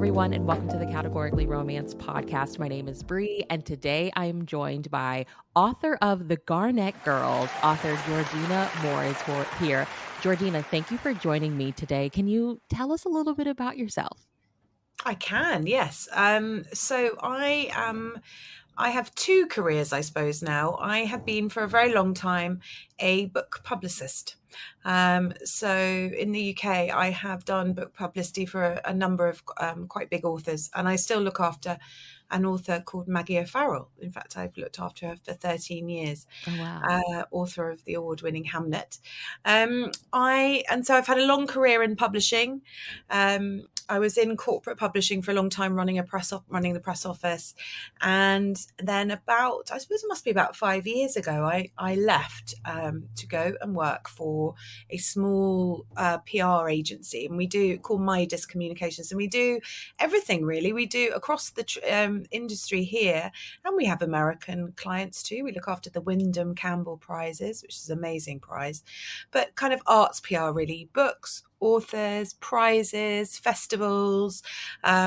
everyone, and welcome to the Categorically Romance podcast. My name is Bree, and today I am joined by author of The Garnett Girls, author Georgina Moore is here. Georgina, thank you for joining me today. Can you tell us a little bit about yourself? I can, yes. I have two careers, I suppose, now. I have been for a very long time a book publicist. So in the UK, I have done book publicity for a number of quite big authors, and I still look after an author called Maggie O'Farrell. In fact, I've looked after her for 13 years. Oh, wow. Author of the award-winning Hamnet. So I've had a long career in publishing. I was in corporate publishing for a long time, running the press office, and then I suppose it must be about 5 years ago, I left to go and work for a small PR agency, and we do called Midas Communications, and we do everything really. We do across the industry here, and we have American clients too. We look after the Wyndham Campbell prizes, which is an amazing prize, but kind of arts PR really, books, authors, prizes, festivals,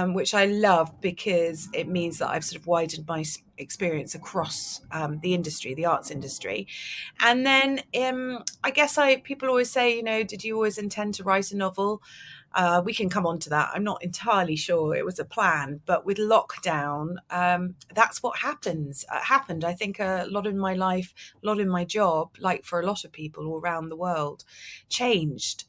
which I love because it means that I've sort of widened my experience across the industry, the arts industry. And then I guess people always say, did you always intend to write a novel? We can come on to that. I'm not entirely sure it was a plan, but with lockdown, that's what happened. I think a lot in my life, a lot in my job, like for a lot of people all around the world, changed.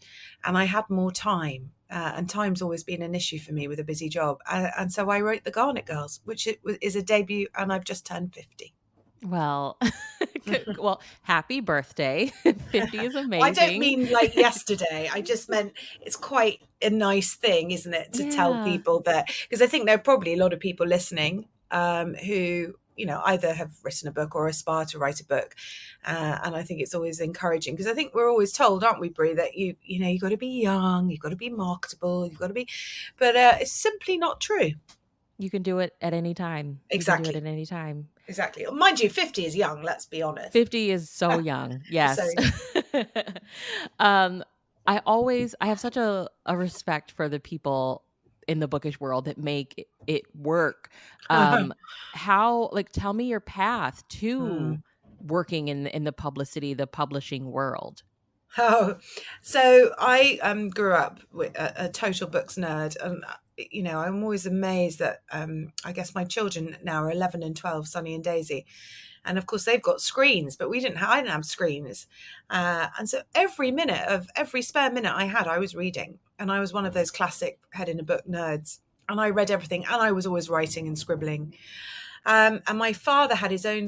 And I had more time. And time's always been an issue for me with a busy job. And so I wrote The Garnett Girls, which is a debut, and I've just turned 50. Well, happy birthday. 50 is amazing. I don't mean like yesterday. I just meant it's quite a nice thing, isn't it, to tell people that, because I think there are probably a lot of people listening who, either have written a book or aspire to write a book. And I think it's always encouraging, because I think we're always told, aren't we, Brie, that you've got to be young, you've got to be marketable, but it's simply not true. You can do it at any time. Exactly. You can do it at any time. Exactly. Mind you, 50 is young, let's be honest. 50 is so young. Yes. So I have such a respect for the people in the bookish world that make it work. Tell me your path to working in the publishing world. Oh, so I grew up with a total books nerd, and I'm always amazed that I guess my children now are 11 and 12, Sunny and Daisy, and of course they've got screens, but I didn't have screens, and so every spare minute I had, I was reading, and I was one of those classic head in a book nerds, and I read everything, and I was always writing and scribbling. And my father had his own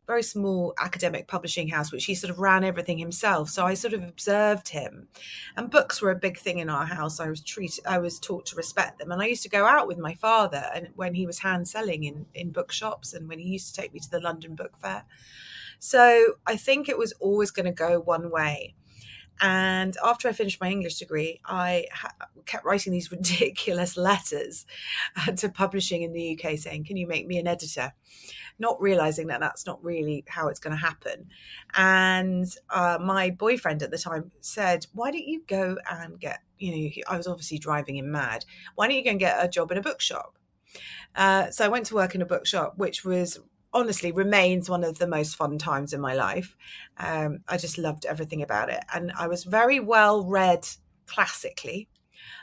very small academic publishing house, which he sort of ran everything himself. So I sort of observed him, and books were a big thing in our house. I was taught to respect them. And I used to go out with my father, and when he was hand selling in bookshops, and when he used to take me to the London Book Fair. So I think it was always going to go one way. And after I finished my English degree, I kept writing these ridiculous letters to publishing in the UK saying, can you make me an editor? Not realizing that that's not really how it's going to happen. And my boyfriend at the time said, why don't you go and get, I was obviously driving him mad. Why don't you go and get a job in a bookshop? So I went to work in a bookshop, which honestly remains one of the most fun times in my life. I just loved everything about it. And I was very well read classically.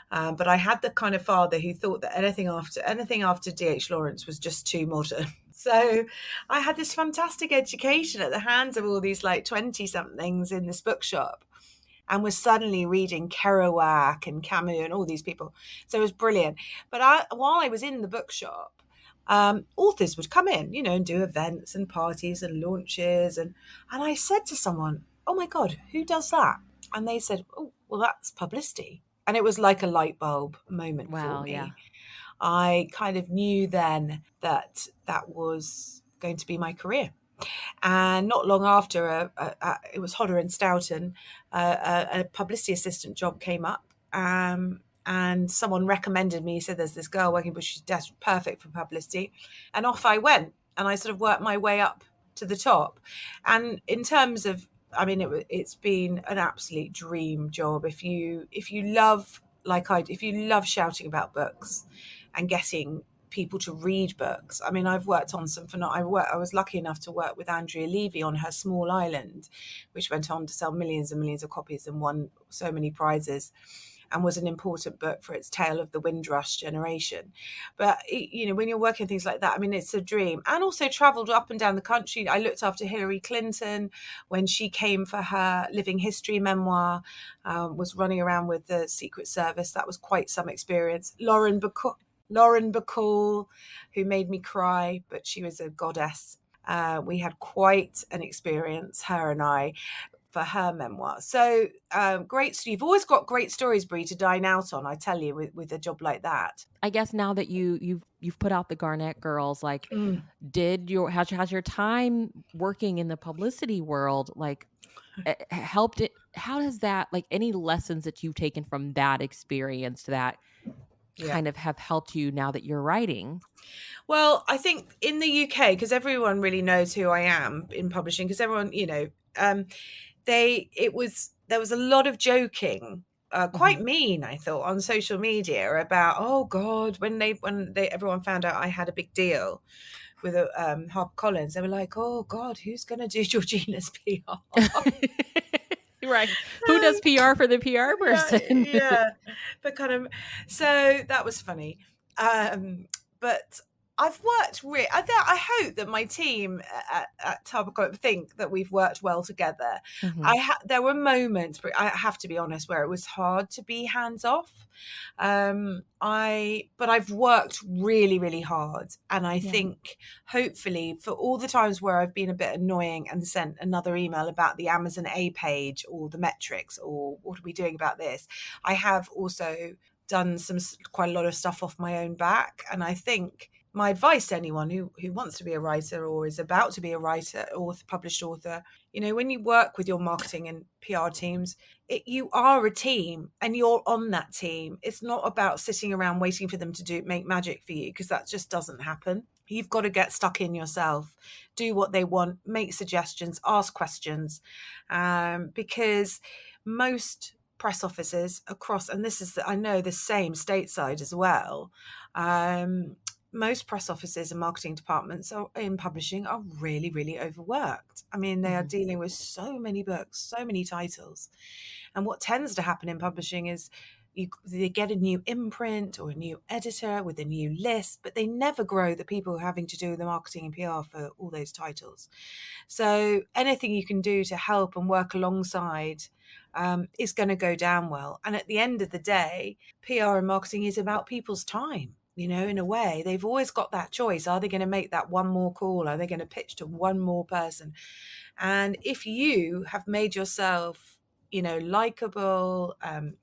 But I had the kind of father who thought that anything after D.H. Lawrence was just too modern. So I had this fantastic education at the hands of all these 20-somethings in this bookshop, and was suddenly reading Kerouac and Camus and all these people. So it was brilliant. But while I was in the bookshop, authors would come in, and do events and parties and launches. And I said to someone, oh my God, who does that? And they said, oh, well, that's publicity. And it was like a light bulb moment for me. Yeah. I kind of knew then that was going to be my career. And not long after, it was Hodder and Stoughton, a publicity assistant job came up. And someone recommended me, said there's this girl working, but she's perfect for publicity. And off I went. And I sort of worked my way up to the top. And in terms of, it's been an absolute dream job. If you love like if you love shouting about books and getting people to read books. I mean, I've worked on some I was lucky enough to work with Andrea Levy on her Small Island, which went on to sell millions and millions of copies and won so many prizes, and was an important book for its tale of the Windrush generation. But, when you're working things like that, I mean, it's a dream. And also traveled up and down the country. I looked after Hillary Clinton when she came for her living history memoir, was running around with the Secret Service. That was quite some experience. Lauren Bacall, who made me cry, but she was a goddess. We had quite an experience, her and I, for her memoir. So great. You've always got great stories, Brie, to dine out on, I tell you, with a job like that. I guess now that you've put out the Garnett Girls, like, has your time working in the publicity world, like, helped it? How does that, like, any lessons that you've taken from that experience that kind of have helped you now that you're writing? Well, I think in the UK, because everyone really knows who I am in publishing, because everyone, there was a lot of joking, quite mean, I thought, on social media about, oh God, when everyone found out I had a big deal with HarperCollins, they were like, oh God, who's going to do Georgina's PR? Right. Who does PR for the PR person? Yeah. But so that was funny. But I've worked I hope that my team at HarperCollins think that we've worked well together. There were moments, but I have to be honest, where it was hard to be hands off. But I've worked really, really hard. And I think hopefully for all the times where I've been a bit annoying and sent another email about the Amazon A page or the metrics or what are we doing about this, I have also done quite a lot of stuff off my own back. And I think my advice to anyone who wants to be a writer or is about to be a writer or published author, when you work with your marketing and PR teams, you are a team and you're on that team. It's not about sitting around waiting for them to make magic for you, because that just doesn't happen. You've got to get stuck in yourself, do what they want, make suggestions, ask questions, because most press offices across, and this is, I know, the same stateside as well, most press offices and marketing departments in publishing are really, really overworked. I mean, they are dealing with so many books, so many titles. And what tends to happen in publishing is they get a new imprint or a new editor with a new list, but they never grow the people who are having to do the marketing and PR for all those titles. So anything you can do to help and work alongside is going to go down well. And at the end of the day, PR and marketing is about people's time. In a way, they've always got that choice. Are they going to make that one more call? Are they going to pitch to one more person? And if you have made yourself, likable,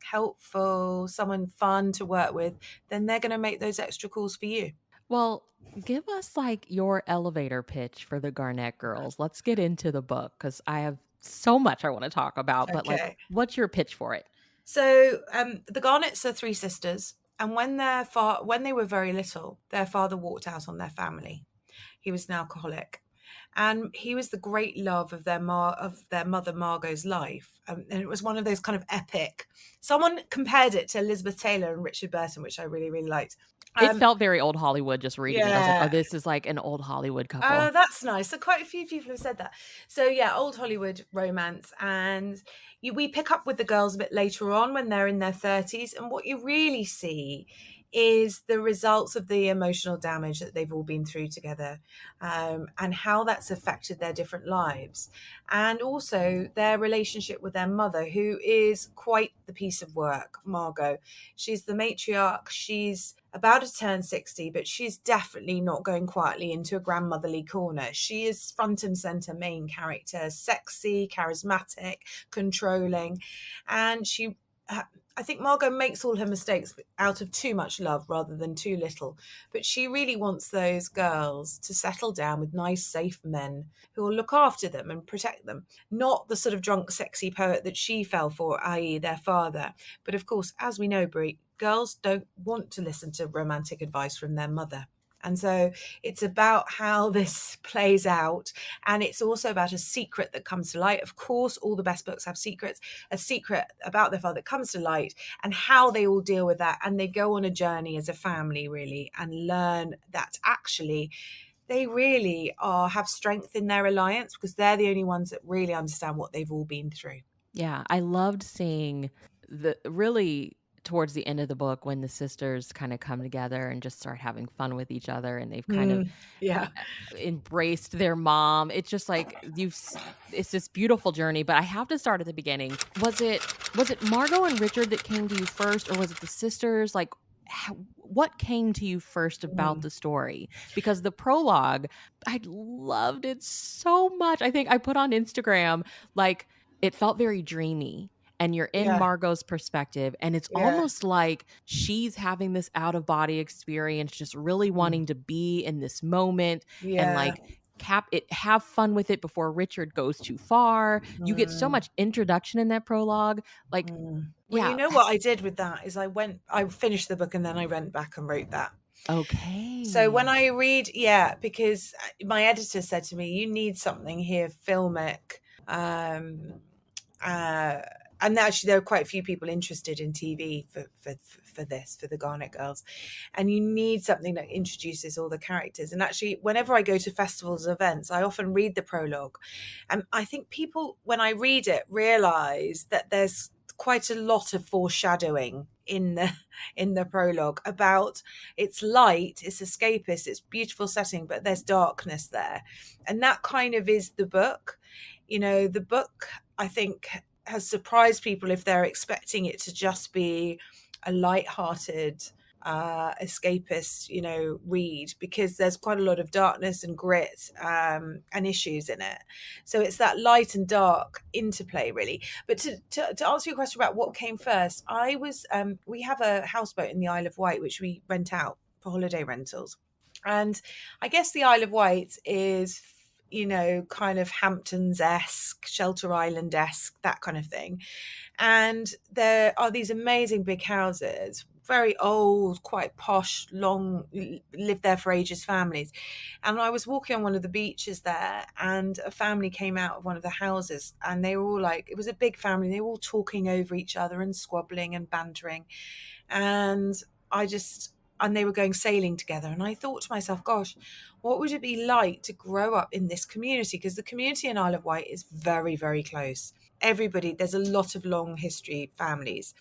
helpful, someone fun to work with, then they're going to make those extra calls for you. Well, give us like your elevator pitch for the Garnett Girls. Let's get into the book, because I have so much I want to talk about. But like, what's your pitch for it? So the Garnetts are three sisters. And when they were very little, their father walked out on their family. He was an alcoholic, and he was the great love of their mother Margot's life. And it was one of those kind of epic. Someone compared it to Elizabeth Taylor and Richard Burton, which I really, really liked. It felt very old Hollywood just reading it. I was like, oh, this is like an old Hollywood couple. Oh, that's nice. So quite a few people have said that. So yeah, old Hollywood romance. And we pick up with the girls a bit later on when they're in their 30s. And what you really see is the results of the emotional damage that they've all been through together, and how that's affected their different lives. And also their relationship with their mother, who is quite the piece of work, Margot. She's the matriarch. She's about to turn 60, but she's definitely not going quietly into a grandmotherly corner. She is front and center main character, sexy, charismatic, controlling. And I think Margot makes all her mistakes out of too much love rather than too little. But she really wants those girls to settle down with nice, safe men who will look after them and protect them. Not the sort of drunk, sexy poet that she fell for, i.e. their father. But of course, as we know, Brie, girls don't want to listen to romantic advice from their mother. And so it's about how this plays out. And it's also about a secret that comes to light. Of course, all the best books have secrets. A secret about their father comes to light, and how they all deal with that. And they go on a journey as a family, really, and learn that actually they really have strength in their alliance, because they're the only ones that really understand what they've all been through. Yeah, I loved seeing the really towards the end of the book when the sisters kind of come together and just start having fun with each other, and they've kind of Yeah. embraced their mom. It's just like it's this beautiful journey, but I have to start at the beginning. Was it Margot and Richard that came to you first, or was it the sisters? Like what came to you first about the story? Because the prologue, I loved it so much. I think I put on Instagram, like, it felt very dreamy, and you're in Yeah. Margot's perspective, and it's Yeah. almost like she's having this out of body experience, just really wanting to be in this moment and Yeah. like have fun with it before Richard goes too far. You get so much introduction in that prologue. Like, Well, you yeah. know what I did with that is I finished the book and then I went back and wrote that. So when Okay. I read, because my editor said to me, you need something here filmic. And actually there are quite a few people interested in TV for this, for the Garnett Girls. And you need something that introduces all the characters. And actually, whenever I go to festivals and events, I often read the prologue. And I think people, when I read it, realize that there's quite a lot of foreshadowing in the prologue about it's light, it's escapist, it's beautiful setting, but there's darkness there. And that kind of is the book. The book, I think, has surprised people if they're expecting it to just be a light-hearted escapist, read, because there's quite a lot of darkness and grit and issues in it. So it's that light and dark interplay, really. But to answer your question about what came first, we have a houseboat in the Isle of Wight which we rent out for holiday rentals, and I guess the Isle of Wight is, kind of Hamptons-esque, Shelter Island-esque, that kind of thing. And there are these amazing big houses, very old, quite posh, long, lived there for ages families. And I was walking on one of the beaches there, and a family came out of one of the houses, and they were all like, it was a big family, they were all talking over each other and squabbling and bantering. And they were going sailing together. And I thought to myself, gosh, what would it be like to grow up in this community? Because the community in Isle of Wight is very, very close. There's a lot of long history families,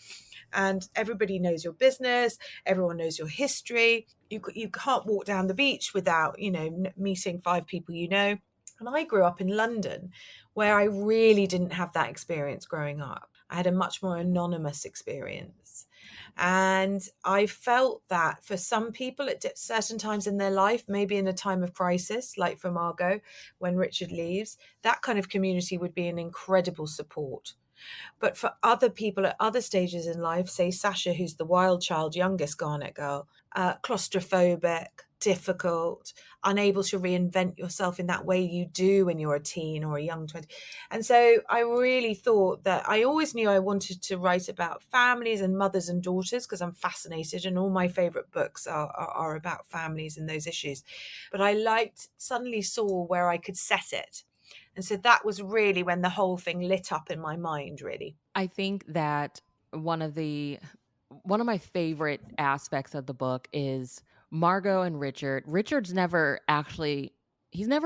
and everybody knows your business. Everyone knows your history. You can't walk down the beach without, meeting 5 people you know. And I grew up in London, where I really didn't have that experience growing up. I had a much more anonymous experience. And I felt that for some people at certain times in their life, maybe in a time of crisis, like for Margot, when Richard leaves, that kind of community would be an incredible support. But for other people at other stages in life, say Sasha, who's the wild child, youngest Garnett girl, claustrophobic, difficult, unable to reinvent yourself in that way you do when you're a teen or a young 20. And so I really thought that I always knew I wanted to write about families and mothers and daughters, because I'm fascinated, and all my favorite books are about families and those issues. But I suddenly saw where I could set it. And so that was really when the whole thing lit up in my mind, really. I think that one of my favorite aspects of the book is Margot and Richard. He's never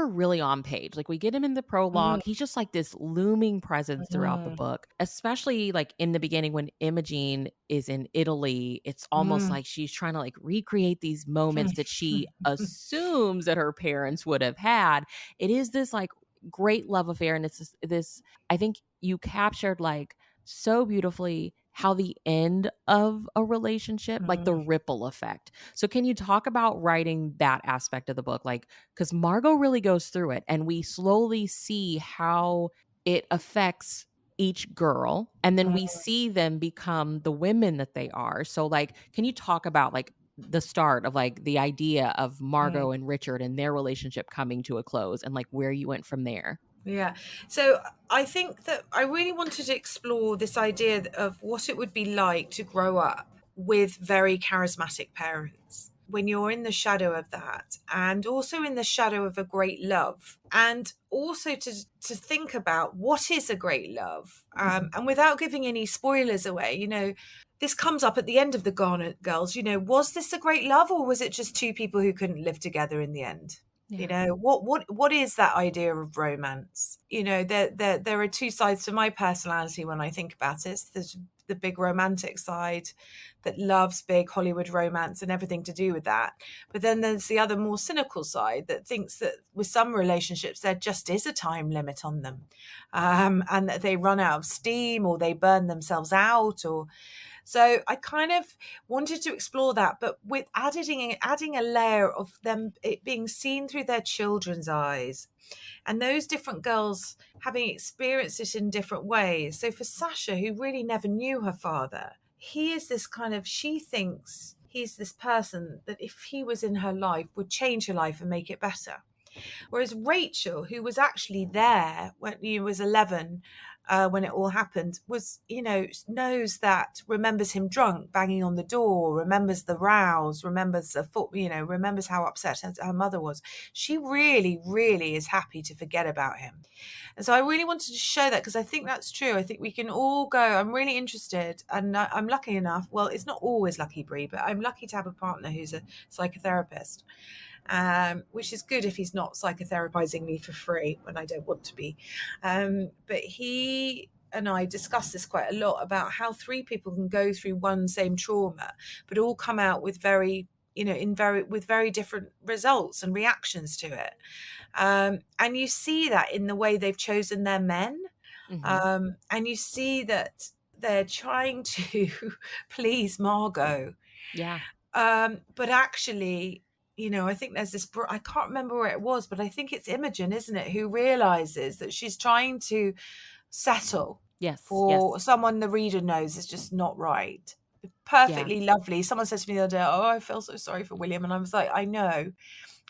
really on page. Like, we get him in the prologue. He's just like this looming presence throughout the book, especially like in the beginning when Imogen is in Italy. It's almost like she's trying to like recreate these moments that she assumes that her parents would have had. It is this like great love affair. And it's this, I think you captured like so beautifully how the end of a relationship, like the ripple effect. So can you talk about writing that aspect of the book? Like, because Margot really goes through it, and we slowly see how it affects each girl, and then we see them become the women that they are. So like, can you talk about like the start of like the idea of Margot and Richard and their relationship coming to a close, and like where you went from there? Yeah. So I think that I really wanted to explore this idea of what it would be like to grow up with very charismatic parents. when you're in the shadow of that, and also in the shadow of a great love, and also to think about what is a great love, and without giving any spoilers away, you know, this comes up at the end of the Garnett Girls. You know, was this a great love, or was it just two people who couldn't live together in the end? Yeah. You know, what is that idea of romance? You know, there are two sides to my personality when I think about it. There's the big romantic side that loves big Hollywood romance and everything to do with that. But then there's the other more cynical side that thinks that with some relationships, there just is a time limit on them, and that they run out of steam or they burn themselves out. Or so I kind of wanted to explore that, but with adding a layer of them, it being seen through their children's eyes, and those different girls having experienced it in different ways. So for Sasha, who really never knew her father, he is this kind of, she thinks he's this person that if he was in her life would change her life and make it better. Whereas Rachel, who was actually there when he was 11, when it all happened, was, you know, knows that, remembers him drunk, banging on the door, remembers the rows, remembers the foot, you know, remembers how upset her mother was. She really, really is happy to forget about him. And so I really wanted to show that, because I think that's true. I think we can all go. I'm really interested, and I'm lucky enough. Well, it's not always lucky, Brie, but I'm lucky to have a partner who's a psychotherapist. Which is good if he's not psychotherapizing me for free when I don't want to be. But he and I discuss this quite a lot, about how three people can go through one same trauma, but all come out with very different results and reactions to it. And you see that in the way they've chosen their men. And you see that they're trying to please Margot. Yeah. But actually, you know, I think there's this, I can't remember where it was, but I think it's Imogen, isn't it, who realizes that she's trying to settle for someone the reader knows is just not right. Perfectly lovely. Someone said to me the other day, oh, I feel so sorry for William. And I was like, I know.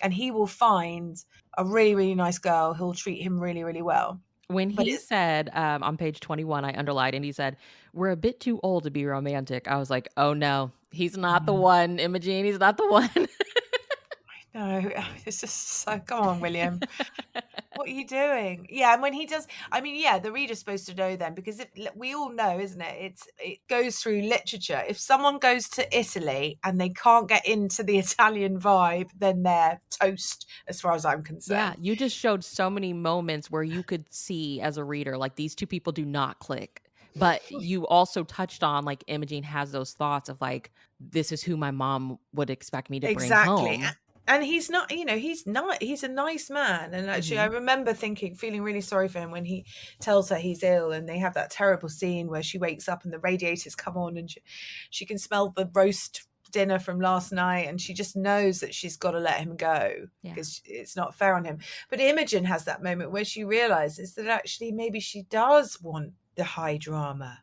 And he will find a really, really nice girl who'll treat him really, really well. When he said, on page 21, I underlined, and he said, we're a bit too old to be romantic. I was like, oh no, he's not the one, Imogen. He's not the one. No, it's just so, come on, William. What are you doing? Yeah, and when he does, I mean, yeah, the reader's supposed to know then, because we all know, isn't it? It goes through literature. If someone goes to Italy and they can't get into the Italian vibe, then they're toast, as far as I'm concerned. Yeah, you just showed so many moments where you could see as a reader, like, these two people do not click. But you also touched on, like, Imogen has those thoughts of, like, this is who my mom would expect me to bring home. And he's not, you know, he's a nice man. And actually, I remember feeling really sorry for him when he tells her he's ill, and they have that terrible scene where she wakes up and the radiators come on, and she can smell the roast dinner from last night, and she just knows that she's got to let him go because it's not fair on him. But Imogen has that moment where she realizes that actually maybe she does want the high drama.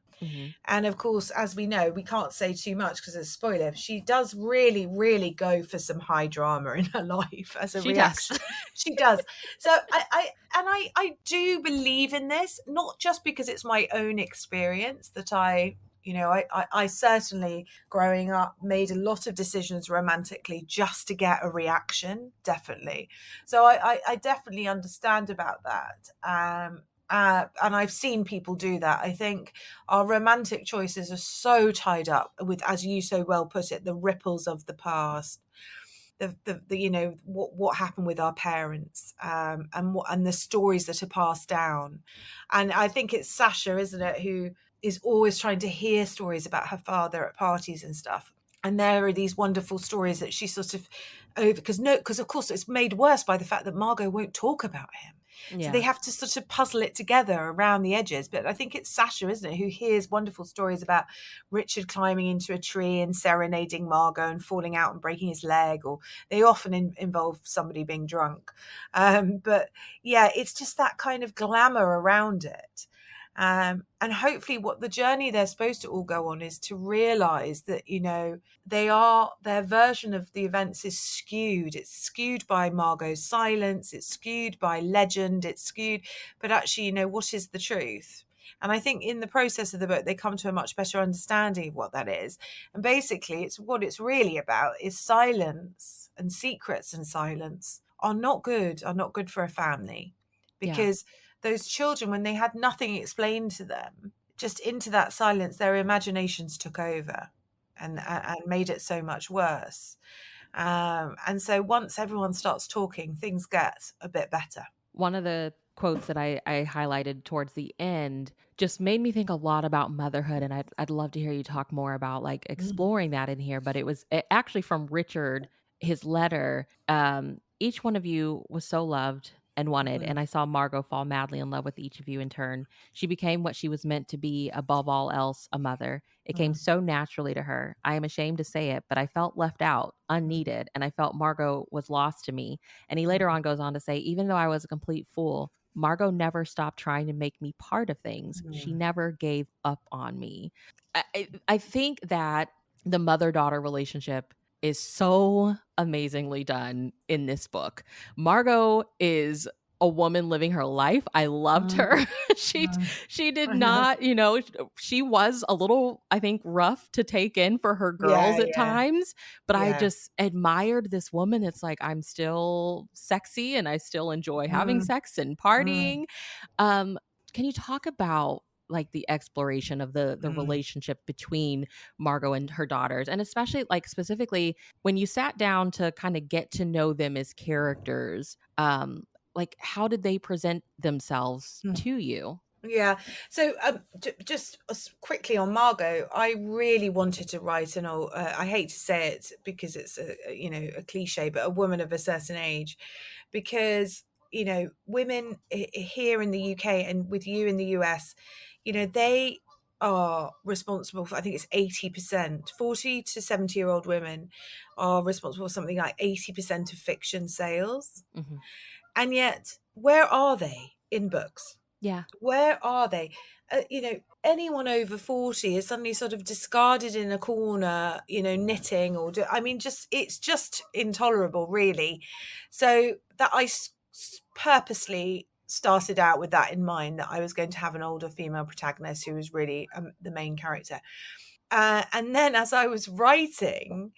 And of course, as we know, we can't say too much because it's a spoiler. She does really, really go for some high drama in her life as a reaction. She does. So I do believe in this, not just because it's my own experience that I certainly growing up made a lot of decisions romantically just to get a reaction. Definitely. So I definitely understand about that. And I've seen people do that. I think our romantic choices are so tied up with, as you so well put it, the ripples of the past, the you know, what happened with our parents, and the stories that are passed down. And I think it's Sasha, isn't it, who is always trying to hear stories about her father at parties and stuff. And there are these wonderful stories that she sort of because of course it's made worse by the fact that Margot won't talk about him. So they have to sort of puzzle it together around the edges. But I think it's Sasha, isn't it, who hears wonderful stories about Richard climbing into a tree and serenading Margot and falling out and breaking his leg, or they often involve somebody being drunk. But yeah, it's just that kind of glamour around it. And hopefully what the journey they're supposed to all go on is to realize that, you know, their version of the events is skewed. It's skewed by Margot's silence. It's skewed by legend. It's skewed. But actually, you know, what is the truth? And I think in the process of the book, they come to a much better understanding of what that is. And basically, it's what it's really about is silence, and secrets and silence are not good for a family, Yeah. because those children, when they had nothing explained to them, just into that silence, their imaginations took over and made it so much worse. And so once everyone starts talking, things get a bit better. One of the quotes that I highlighted towards the end just made me think a lot about motherhood, and I'd love to hear you talk more about like Mm, exploring that in here. But actually from Richard, his letter. Each one of you was so loved and wanted, mhm, and I saw Margot fall madly in love with each of you in turn. She became what she was meant to be, above all else, a mother. It came mm, so naturally to her. I am ashamed to say it, but I felt left out, unneeded, and I felt Margot was lost to me. And he later on goes on to say, even though I was a complete fool, Margot never stopped trying to make me part of things. She mm, never gave up on me. I think that the mother daughter relationship is so amazingly done in this book. Margot is a woman living her life. I loved mm, her. she mm. she did I know. not, she was a little, I think, rough to take in for her girls Yeah, at yeah, times, but I yeah. just admired this woman. It's like I'm still sexy and I still enjoy having Mm, sex and mm, partying. Um, can you talk about like the exploration of the mm. relationship between Margot and her daughters, and especially like specifically when you sat down to kind of get to know them as characters, like how did they present themselves Mm. to you? Yeah. So just quickly on Margot, I really wanted to write an old. I hate to say it because it's a cliche, but a woman of a certain age, because women here in the UK and with you in the US, they are responsible for, I think it's 80%, 40 to 70-year-old women are responsible for something like 80% of fiction sales. Hmm. And yet, where are they in books? Yeah. Where are they? Anyone over 40 is suddenly sort of discarded in a corner, knitting I mean, it's just intolerable, really. So that purposely started out with that in mind, that I was going to have an older female protagonist who was really the main character. And then as I was writing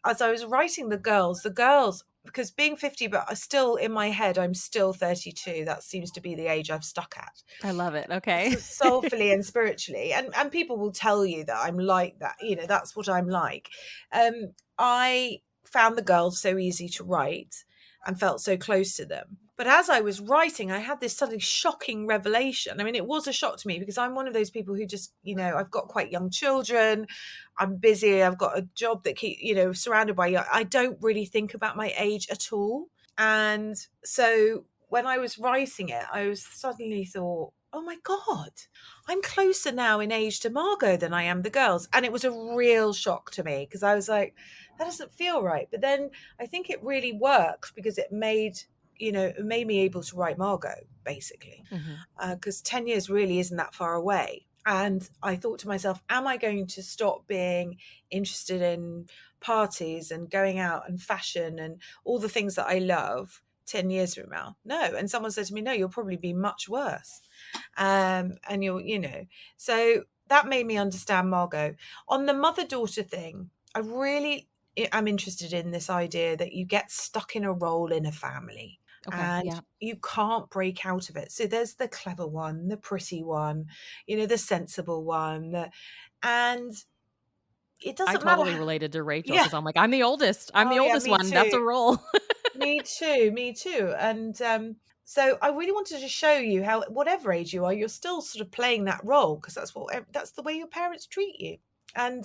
the girls, because being 50, but I still in my head, I'm still 32. That seems to be the age I've stuck at. I love it. Okay. So soulfully and spiritually. And people will tell you that I'm like that. That's what I'm like. I found the girls so easy to write and felt so close to them. But as I was writing, I had this suddenly shocking revelation. I mean, it was a shock to me because I'm one of those people who just, I've got quite young children. I'm busy. I've got a job that surrounded by young. I don't really think about my age at all. And so when I was writing it, I was suddenly thought, oh my God, I'm closer now in age to Margot than I am the girls. And it was a real shock to me because I was like, that doesn't feel right. But then I think it really worked because it made me able to write Margot, basically, Hmm. because 10 years really isn't that far away. And I thought to myself, am I going to stop being interested in parties and going out and fashion and all the things that I love 10 years from now? No. And someone said to me, no, you'll probably be much worse. And so that made me understand Margot. On the mother-daughter thing, I'm interested in this idea that you get stuck in a role in a family Okay. and Yeah. you can't break out of it. So there's the clever one, the pretty one, the sensible one, and it I doesn't matter. totally related to Rachel Yeah. because I'm like, I'm the oldest. I'm Oh the yeah, oldest me one. That's too. a role. Me too. And so I really wanted to show you how, whatever age you are, you're still sort of playing that role because that's the way your parents treat you. And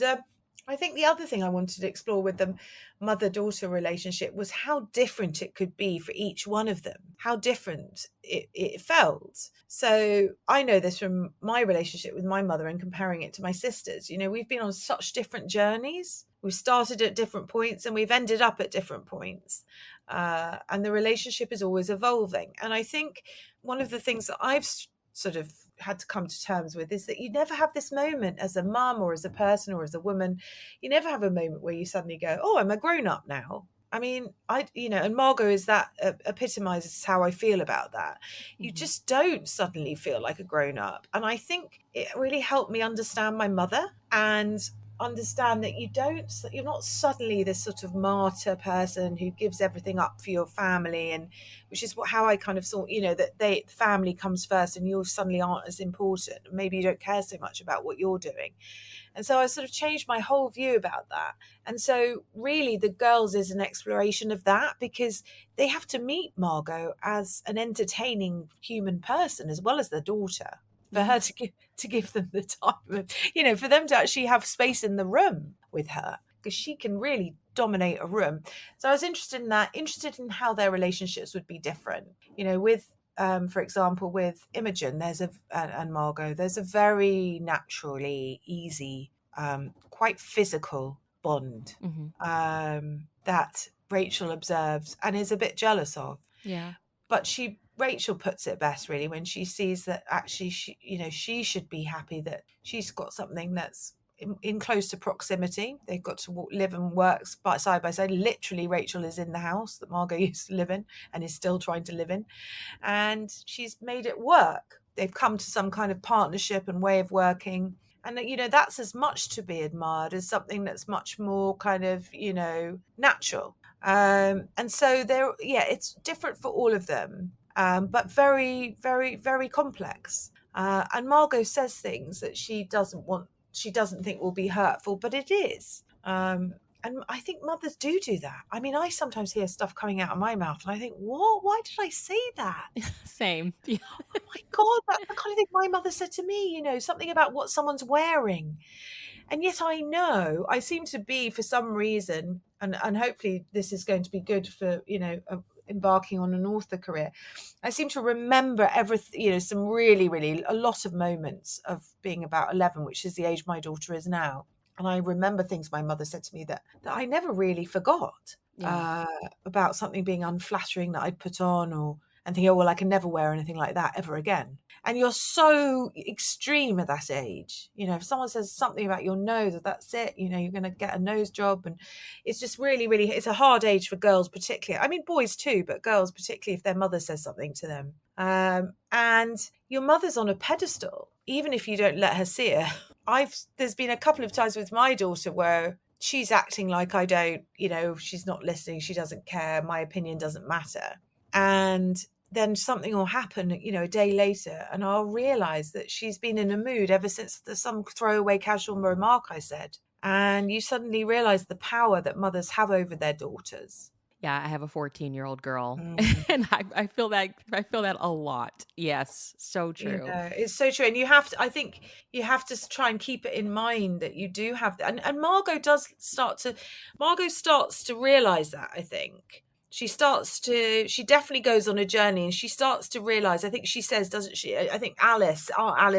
I think the other thing I wanted to explore with the mother-daughter relationship was how different it could be for each one of them, how different it felt. So I know this from my relationship with my mother and comparing it to my sisters. We've been on such different journeys. We've started at different points and we've ended up at different points. And the relationship is always evolving. And I think one of the things that I've sort of had to come to terms with is that you never have this moment as a mum or as a person or as a woman. You never have a moment where you suddenly go, oh, I'm a grown up now. I mean, and Margot is that epitomizes how I feel about that. You Mm-hmm. just don't suddenly feel like a grown up. And I think it really helped me understand my mother and understand that you're not suddenly this sort of martyr person who gives everything up for your family, and which is how I kind of thought, that family comes first and you suddenly aren't as important. Maybe you don't care so much about what you're doing. And so I sort of changed my whole view about that. And so really the girls is an exploration of that, because they have to meet Margot as an entertaining human person as well as their daughter, for Yeah. her to give them the time, for them to actually have space in the room with her, because she can really dominate a room. So I was interested in that, interested in how their relationships would be different, with for example, with Imogen, and Margot, there's a very naturally easy, quite physical bond Mm-hmm. that Rachel observes and is a bit jealous of. Yeah. But Rachel puts it best really when she sees that actually she should be happy that she's got something that's in close to proximity. They've got to live and work side by side. Literally, Rachel is in the house that Margot used to live in and is still trying to live in, and she's made it work. They've come to some kind of partnership and way of working. And, that's as much to be admired as something that's much more kind of, natural. And so it's different for all of them, but very, very, very complex. And Margot says things that she doesn't think will be hurtful, but it is. And I think mothers do that. I mean, I sometimes hear stuff coming out of my mouth and I think, what? Why did I say that? Same. Yeah. Oh my God, that's the kind of thing my mother said to me, something about what someone's wearing. And yet I seem to be, for some reason, and hopefully this is going to be good for, embarking on an author career. I seem to remember everything, some really, really, a lot of moments of being about 11, which is the age my daughter is now. And I remember things my mother said to me that I never really forgot, Yeah. about something being unflattering that I'd put on, and thinking, oh, well, I can never wear anything like that ever again. And you're so extreme at that age. If someone says something about your nose, that's it, you're going to get a nose job. And it's just really, really, it's a hard age for girls particularly. I mean, boys too, but girls particularly if their mother says something to them. And your mother's on a pedestal, even if you don't let her see it. There's been a couple of times with my daughter where she's acting like I don't, she's not listening, she doesn't care, my opinion doesn't matter. And then something will happen, a day later, and I'll realize that she's been in a mood ever since some throwaway casual remark I said. And you suddenly realize the power that mothers have over their daughters. Yeah, I have a 14-year-old girl, Mm. and I feel that a lot. Yes, so true. It's so true. And I think you have to try and keep it in mind that you do have that. And Margot starts to realize that, I think. She definitely goes on a journey, and she starts to realize, I think she says, doesn't she? I think Alice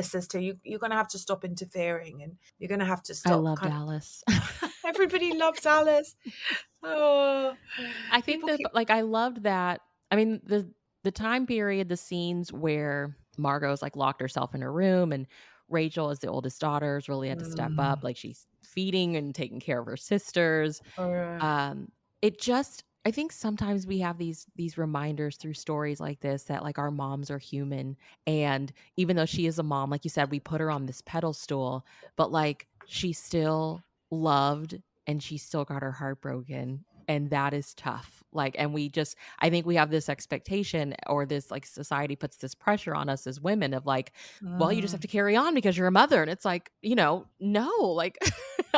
says to you, you're going to have to stop interfering, and you're going to have to I stop loved Alice. everybody loves Alice. Oh, I think people that, keep. like, I loved that. I mean, the time period, the scenes where Margot's like locked herself in her room, and Rachel, as the oldest daughter, has really had to step up. Like, she's feeding and taking care of her sisters. Um, it just, I think sometimes we have these reminders through stories like this that, like, our moms are human, and even though she is a mom, like you said, we put her on this pedestal, but like she still loved, and she still got her heart broken, and that is tough. Like, and I think we have this expectation, or this, like, society puts this pressure on us as women of like, well, you just have to carry on because you're a mother. And it's like, no, like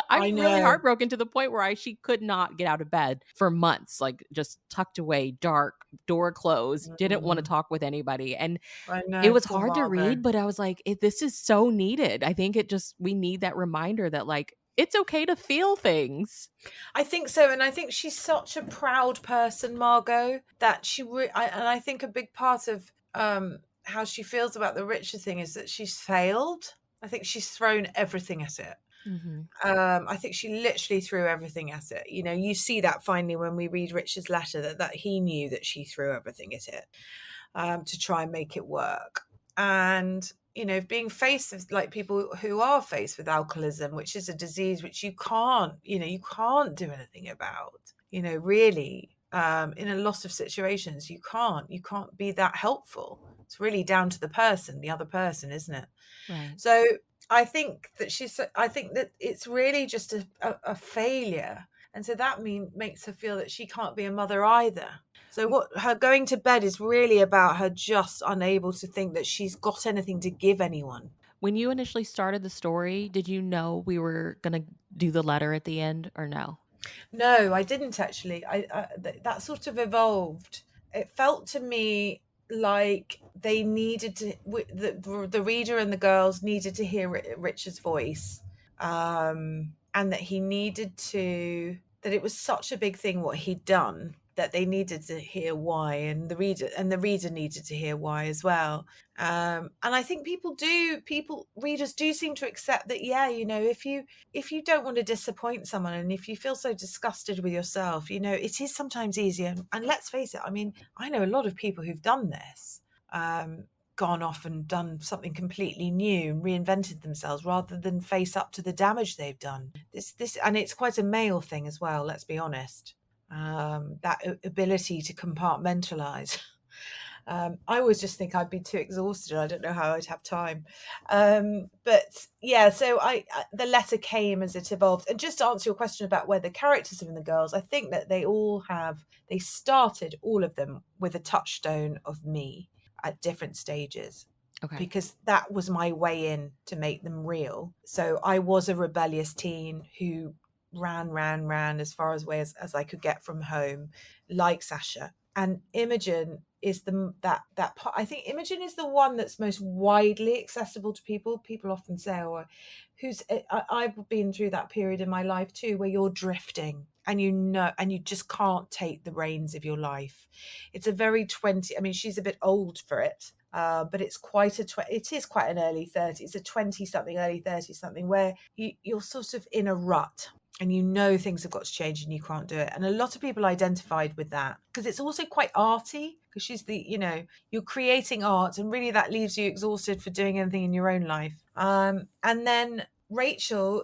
I I'm really know. heartbroken to the point where she could not get out of bed for months, like just tucked away, dark, door closed, didn't want to talk with anybody. And I it know. was Poor hard to Margot. read, but I was like, this is so needed. I think we need that reminder that, like, it's okay to feel things. I think so, and I think she's such a proud person, Margot, that and I think a big part of how she feels about the Richard thing is that she's failed. I think she's thrown everything at it. Mm-hmm. I think she literally threw everything at it. You see that finally when we read Richard's letter, that he knew that she threw everything at it, to try and make it work. And being faced with, like, people who are faced with alcoholism, which is a disease which you can't do anything about. really, in a lot of situations, you can't be that helpful. It's really down to the other person, isn't it? Right. So I think that it's really just a failure. And so that makes her feel that she can't be a mother either. So what her going to bed is really about her just unable to think that she's got anything to give anyone. When you initially started the story, did you know we were going to do the letter at the end or no? No, I didn't actually. That sort of evolved. It felt to me like they needed to, the reader and the girls needed to hear Richard's voice, and that he needed to, that it was such a big thing what he'd done, that they needed to hear why, and the reader needed to hear why as well. And I think readers do seem to accept that, yeah, if you don't want to disappoint someone, and if you feel so disgusted with yourself, it is sometimes easier. And let's face it, I mean, I know a lot of people who've done this, gone off and done something completely new and reinvented themselves rather than face up to the damage they've done. And it's quite a male thing as well, let's be honest. That ability to compartmentalize. I always just think I'd be too exhausted. I don't know how I'd have time. But yeah, so the letter came as it evolved. And just to answer your question about where the characters are in the girls, I think that they started all of them with a touchstone of me at different stages. Okay. Because that was my way in to make them real. So I was a rebellious teen who ran as far away as I could get from home, like Sasha. And Imogen is that part. I think Imogen is the one that's most widely accessible to people. People often say, "Oh, I've been through that period in my life too, where you're drifting and and you just can't take the reins of your life." It's a very 20. I mean, she's a bit old for it. But it's it is quite an early 30s, it's a 20 something, early 30 something, where you're sort of in a rut and things have got to change and you can't do it. And a lot of people identified with that because it's also quite arty, because she's you're creating art, and really that leaves you exhausted for doing anything in your own life. And then Rachel,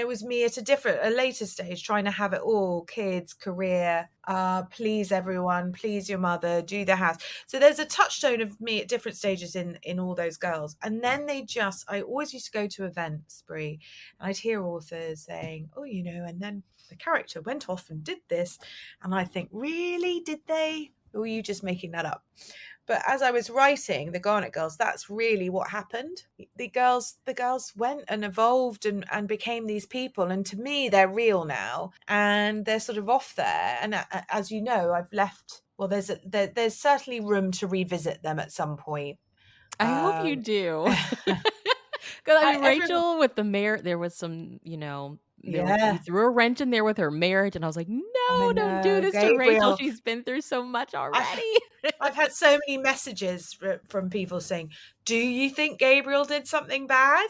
was me at a later stage, trying to have it all: kids, career, please everyone, please your mother, do the house. So there's a touchstone of me at different stages in all those girls. And then I always used to go to events, Brie, and I'd hear authors saying, oh, and then the character went off and did this. And I think, really, did they? Or were you just making that up? But as I was writing the Garnett Girls, that's really what happened. The girls went and evolved and became these people. And to me, they're real now, and they're sort of off there. And as you know, I've left. Well, there's certainly room to revisit them at some point. I hope you do. Because Rachel with the marriage, there was some, you threw a wrench in there with her marriage, and I was like, no, don't do this to Rachel. She's been through so much already. I've had so many messages from people saying, do you think Gabriel did something bad?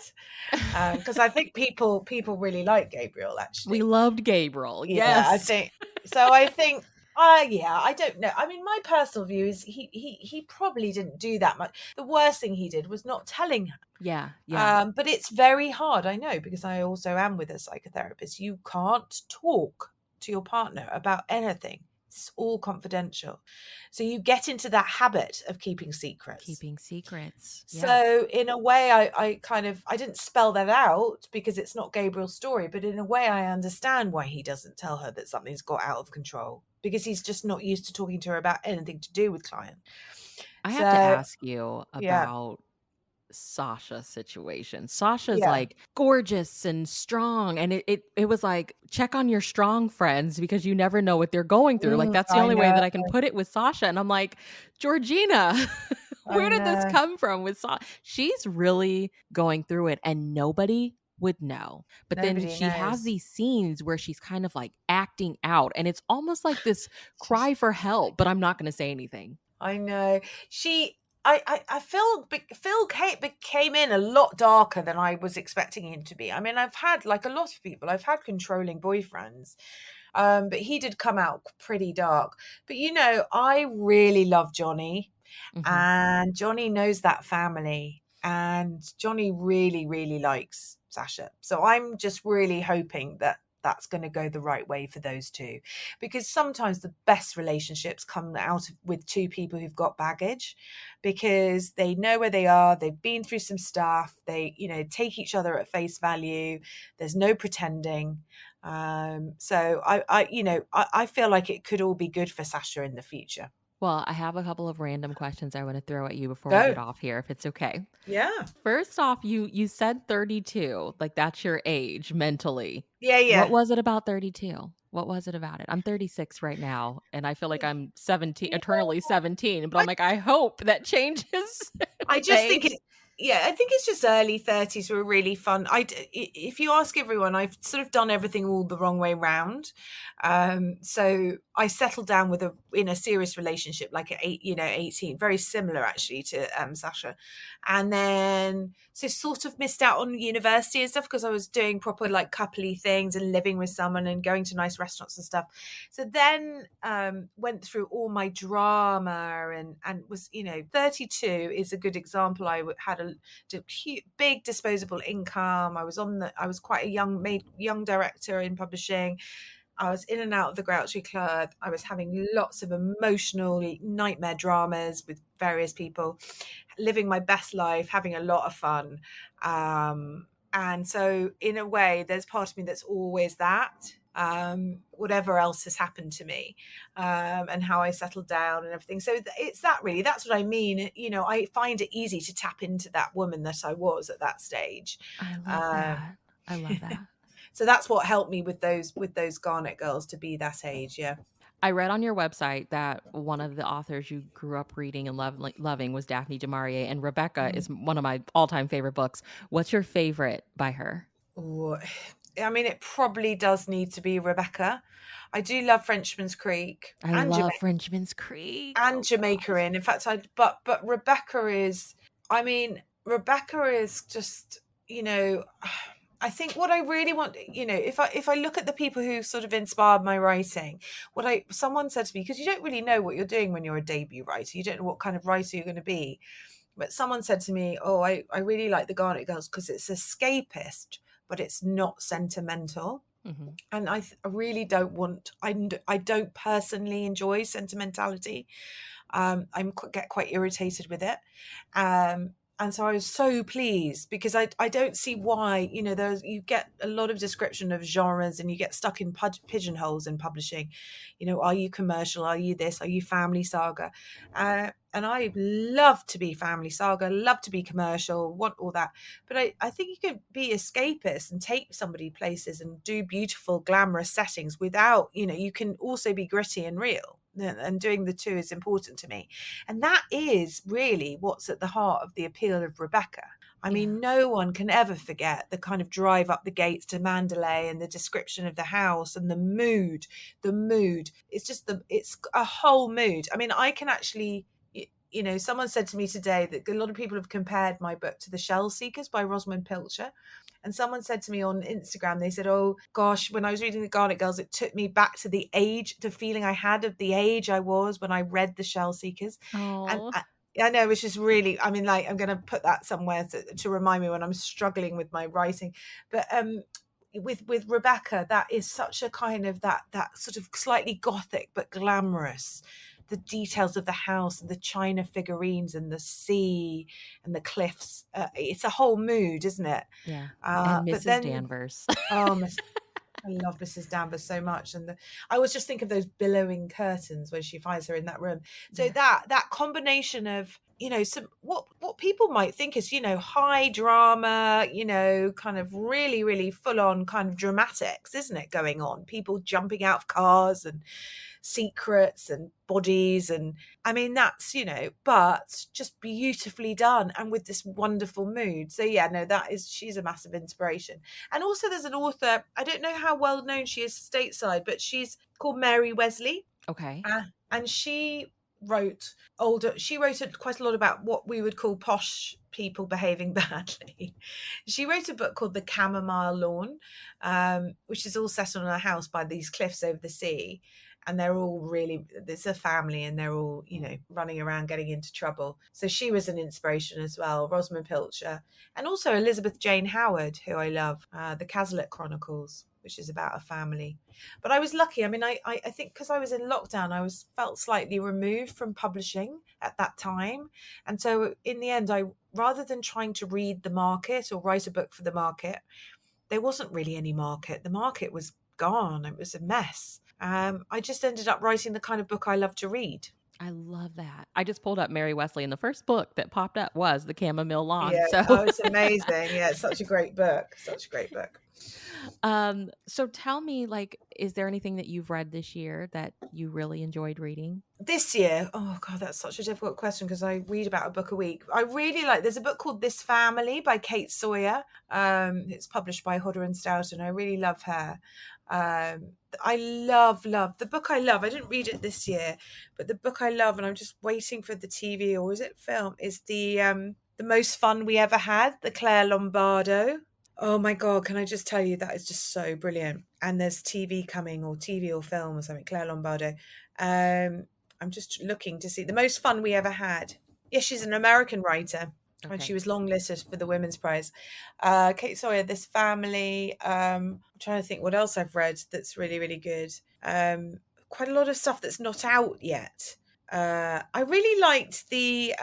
Because I think people really like Gabriel, actually. We loved Gabriel. Yeah, yes. I think I don't know. I mean, my personal view is he probably didn't do that much. The worst thing he did was not telling her. Yeah. But it's very hard, I know, because I also am with a psychotherapist. You can't talk to your partner about anything. It's all confidential. So you get into that habit of keeping secrets. Yeah. So in a way, I didn't spell that out because it's not Gabriel's story, but in a way I understand why he doesn't tell her that something's got out of control, because he's just not used to talking to her about anything to do with client. I have to ask you about Sasha's situation. Sasha's like gorgeous and strong, and it was like, check on your strong friends because you never know what they're going through. Like, that's the only way that I can put it with Sasha. And I'm like, Georgina, where did this come from with Sasha? She's really going through it, and nobody would know. But then she has these scenes where she's kind of like acting out, and it's almost like this cry for help, but I'm not going to say anything. I know. I feel Phil came in a lot darker than I was expecting him to be. I mean, I've had, like a lot of people, I've had controlling boyfriends, but he did come out pretty dark. But I really love Johnny, and Johnny knows that family, and Johnny really, really likes Sasha. So I'm just really hoping that that's going to go the right way for those two, because sometimes the best relationships come out with two people who've got baggage, because they know where they are, they've been through some stuff, they, you know, take each other at face value, there's no pretending. So I feel like it could all be good for Sasha in the future. Well, I have a couple of random questions I want to throw at you before we Go. get off here, if it's okay. Yeah. First off, you said 32, like that's your age mentally. What Yeah. was it about 32? What was it about it? I'm 36 right now, and I feel like I'm 17, Yeah. eternally 17, but I'm I, like, I hope that changes I with just think age. it. Yeah, I think it's just early 30s were really fun. If you ask everyone, I've sort of done everything all the wrong way round. So I settled down in a serious relationship like at 18, very similar actually to Sasha, and then so sort of missed out on university and stuff because I was doing proper like coupley things and living with someone and going to nice restaurants and stuff. So then went through all my drama and was, 32 is a good example. I had a big disposable income. I was quite a young director in publishing. I was in and out of the Grouchy Club. I was having lots of emotional nightmare dramas with various people, living my best life, having a lot of fun. And so in a way, there's part of me that's always that, whatever else has happened to me, and how I settled down and everything. So it's that really, that's what I mean. I find it easy to tap into that woman that I was at that stage. I love Um, that. I love that. so that's what helped me with those Garnett girls to be that age. Yeah. I read on your website that one of the authors you grew up reading and loving was Daphne Du Maurier, and Rebecca is one of my all-time favorite books. What's your favorite by her? Ooh, I mean, it probably does need to be Rebecca. I do love Frenchman's Creek I love Frenchman's Creek. and Oh Jamaica gosh. Inn. In fact, but Rebecca is. I mean, Rebecca is just. I think what I really want, if I look at the people who sort of inspired my writing, someone said to me, because you don't really know what you're doing when you're a debut writer, you don't know what kind of writer you're going to be. But someone said to me, oh, I really like the Garnett Girls because it's escapist, but it's not sentimental. Mm-hmm. And I really don't I don't personally enjoy sentimentality. I get quite irritated with it. And so I was so pleased because I don't see why, you get a lot of description of genres and you get stuck in pigeonholes in publishing. Are you commercial? Are you this? Are you family saga? And I love to be family saga, love to be commercial, want all that. But I think you can be escapist and take somebody places and do beautiful, glamorous settings without, you can also be gritty and real. And doing the two is important to me. And that is really what's at the heart of the appeal of Rebecca. I mean, no one can ever forget the kind of drive up the gates to Mandalay and the description of the house and the mood. It's a whole mood. I mean, I can actually, someone said to me today that a lot of people have compared my book to The Shell Seekers by Rosamunde Pilcher. And someone said to me on Instagram, they said, oh gosh, when I was reading the Garnett Girls, it took me back to the feeling I had of the age I was when I read The Shell Seekers. And Oh. I know, which is really, I mean, like, I'm going to put that somewhere to remind me when I'm struggling with my writing. But with Rebecca, that is such a kind of that sort of slightly gothic but glamorous, the details of the house and the china figurines and the sea and the cliffs. It's a whole mood, isn't it? Yeah. And But Mrs. then, Danvers. oh, I love Mrs. Danvers so much, and I always just think of those billowing curtains when she finds her in that room. So Yeah. that combination of some what people might think is high drama, kind of really really full on kind of dramatics, isn't it? Going on, people jumping out of cars and secrets and bodies, and I mean that's but just beautifully done and with this wonderful mood. So yeah, no, she's a massive inspiration. And also there's an author, I don't know how well known she is stateside, but she's called Mary Wesley. Okay. And she wrote quite a lot about what we would call posh people behaving badly. She wrote a book called The Chamomile Lawn, which is all set on a house by these cliffs over the sea. And they're all really, it's a family and they're all, running around getting into trouble. So she was an inspiration as well. Rosamunde Pilcher. And also Elizabeth Jane Howard, who I love, the Cazalet Chronicles, which is about a family. But I was lucky. I mean, I think because I was in lockdown, felt slightly removed from publishing at that time. And so in the end, rather than trying to read the market or write a book for the market, there wasn't really any market. The market was gone. It was a mess. I just ended up writing the kind of book I love to read. I love that. I just pulled up Mary Wesley, and the first book that popped up was The Chamomile Lawn. Yeah. So, Oh, it's amazing. Yeah, it's such a great book. Such a great book. so tell me, like, is there anything that you've read this year that you really enjoyed reading? This year, oh God, that's such a difficult question because I read about a book a week. I really like, there's a book called This Family by Kate Sawyer. It's published by Hodder and Stoughton. I really love her. I love the book I love. I didn't read it this year, but the book I love, and I'm just waiting for the TV or is it film, is the Most Fun We Ever Had, the Claire Lombardo. Oh my God, can I just tell you, that is just so brilliant. And there's TV coming, or TV or film or something, Claire Lombardo. I'm just looking to see The Most Fun We Ever Had. Yes, she's an American writer. Okay. And she was longlisted for the Women's Prize. Kate Sawyer, This Family. I'm trying to think what else I've read that's really, really good. Quite a lot of stuff that's not out yet. I really liked the,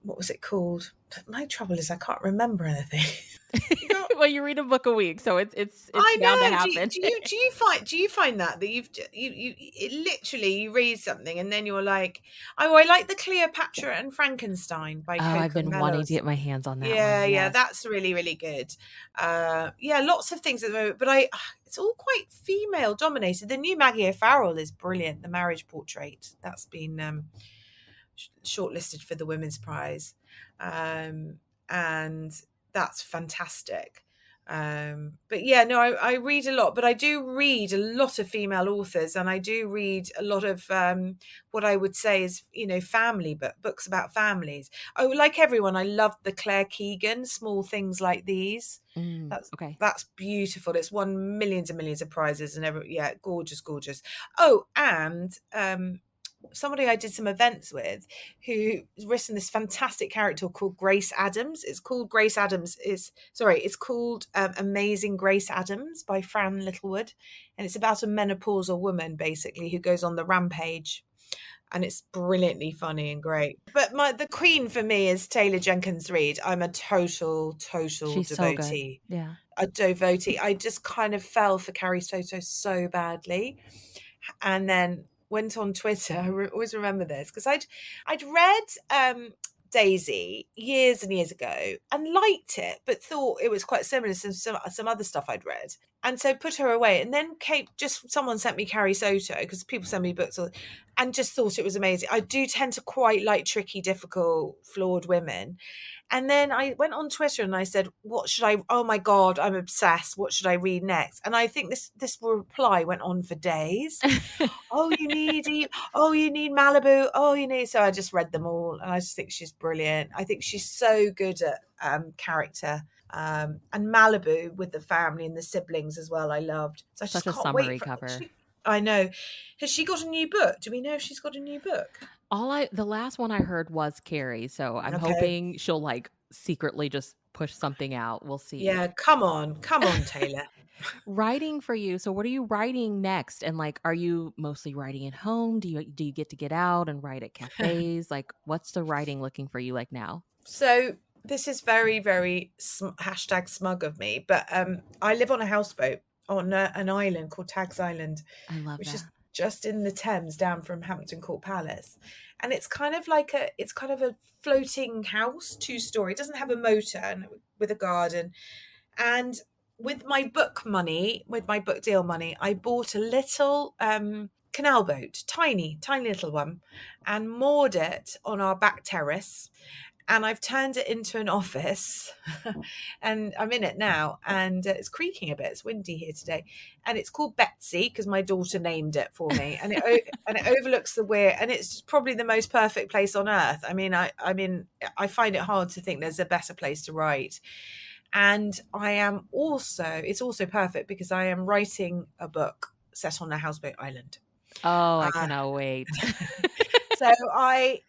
what was it called? My trouble is I can't remember anything. Well, you read a book a week, so it's I bound to know. happen. Do you find that you it literally, you read something and then you're like, oh, I like the Cleopatra and Frankenstein by Coco I've been and wanting to Mellors. get my hands on that Yeah, one. yeah, Yes. that's really, really good. Yeah, lots of things at the moment, but it's all quite female dominated. The new Maggie O'Farrell is brilliant. The Marriage Portrait, that's been shortlisted for the Women's Prize, and that's fantastic. But yeah, no, I read a lot, but I do read a lot of female authors, and I do read a lot of what I would say is, family books about families. Oh, like everyone, I loved the Claire Keegan, Small Things Like These. Okay. That's beautiful. It's won millions and millions of prizes and gorgeous. Oh, and somebody I did some events with who's written this fantastic character called Grace Adams. It's called Amazing Grace Adams by Fran Littlewood. And it's about a menopausal woman, basically, who goes on the rampage. And it's brilliantly funny and great. But the queen for me is Taylor Jenkins Reid. I'm a total She's devotee. so good. Yeah. A devotee. I just kind of fell for Carrie Soto so badly. And then went on Twitter. I always remember this because I'd read Daisy years and years ago and liked it, but thought it was quite similar to some other stuff I'd read. And so put her away. And then someone sent me Carrie Soto, because people send me books, and just thought it was amazing. I do tend to quite like tricky, difficult, flawed women. And then I went on Twitter and I said, oh my God, I'm obsessed. What should I read next? And I think this reply went on for days. You need Malibu. So I just read them all. And I just think she's brilliant. I think she's so good at character. And Malibu with the family and the siblings as well, I loved. So I Such just a can't summary wait cover. I know. Has she got a new book? Do we know if she's got a new book? The last one I heard was Carrie, so I'm hoping she'll like secretly just push something out. We'll see. Yeah, come on, Taylor. Writing for you. So what are you writing next? And like, are you mostly writing at home? Do you get out and write at cafes? Like, what's the writing looking for you like now? So this is very, very hashtag smug of me, but I live on a houseboat on an island called Tags Island. I love which that. is just in the Thames down from Hampton Court Palace. And it's kind of a floating house, 2-story. It doesn't have a motor, and with a garden. And with my book deal money, I bought a little canal boat, tiny little one, and moored it on our back terrace. And I've turned it into an office and I'm in it now, and it's creaking a bit. It's windy here today, and it's called Betsy because my daughter named it for me, and it overlooks the weir, and it's probably the most perfect place on earth. I mean, I find it hard to think there's a better place to write. And it's also perfect because I am writing a book set on a houseboat island. Oh, I cannot wait. So I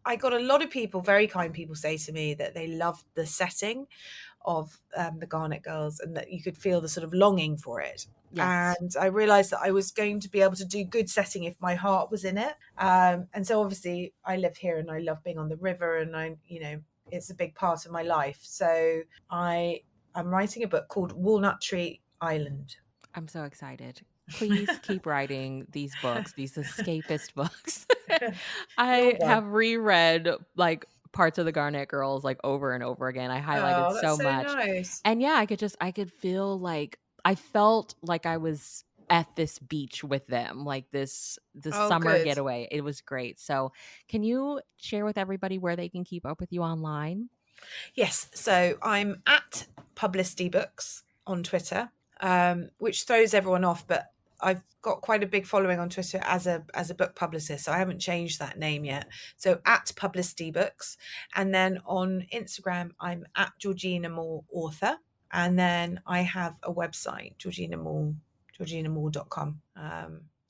I got a lot of people, very kind people, say to me that they loved the setting of the Garnett Girls, and that you could feel the sort of longing for it. Yes. And I realized that I was going to be able to do good setting if my heart was in it. And so obviously I live here and I love being on the river, and it's a big part of my life. So I'm writing a book called Walnut Tree Island. I'm so excited. Please keep writing these books, these escapist books. You're I have welcome. reread like parts of the Garnett Girls like over and over again. I highlighted Oh, that's so so much. nice. And yeah, I could feel like I felt like I was at this beach with them, like this Oh, summer good. getaway. It was great. So, can you share with everybody where they can keep up with you online? Yes. So I'm at Publicity Books on Twitter, which throws everyone off, but I've got quite a big following on Twitter as a book publicist, so I haven't changed that name yet. So at Publicity Books, and then on Instagram I'm at Georgina Moore Author, and then I have a website, georginamoore.com.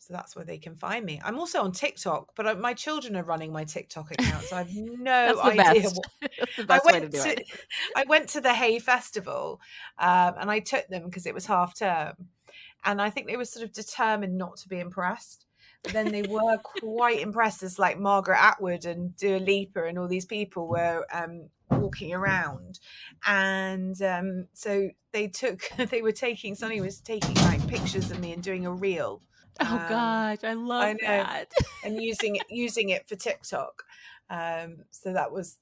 So that's where they can find me. I'm also on TikTok, but my children are running my TikTok account, so I have no That's the idea best. That's the I best way to went do to it. I went to the Hay Festival, and I took them because it was half term, and I think they were sort of determined not to be impressed. But then they were quite impressed, as like Margaret Atwood and Dua Lipa and all these people were walking around, and so Sonny was taking like pictures of me and doing a reel. Oh gosh, I I love know, that. and using it for TikTok. So that was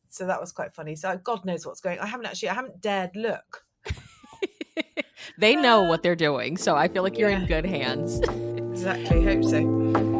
quite funny. So God knows what's going. I haven't dared look. They know what they're doing, so I feel like you're Yeah, in good hands. exactly. Hope so.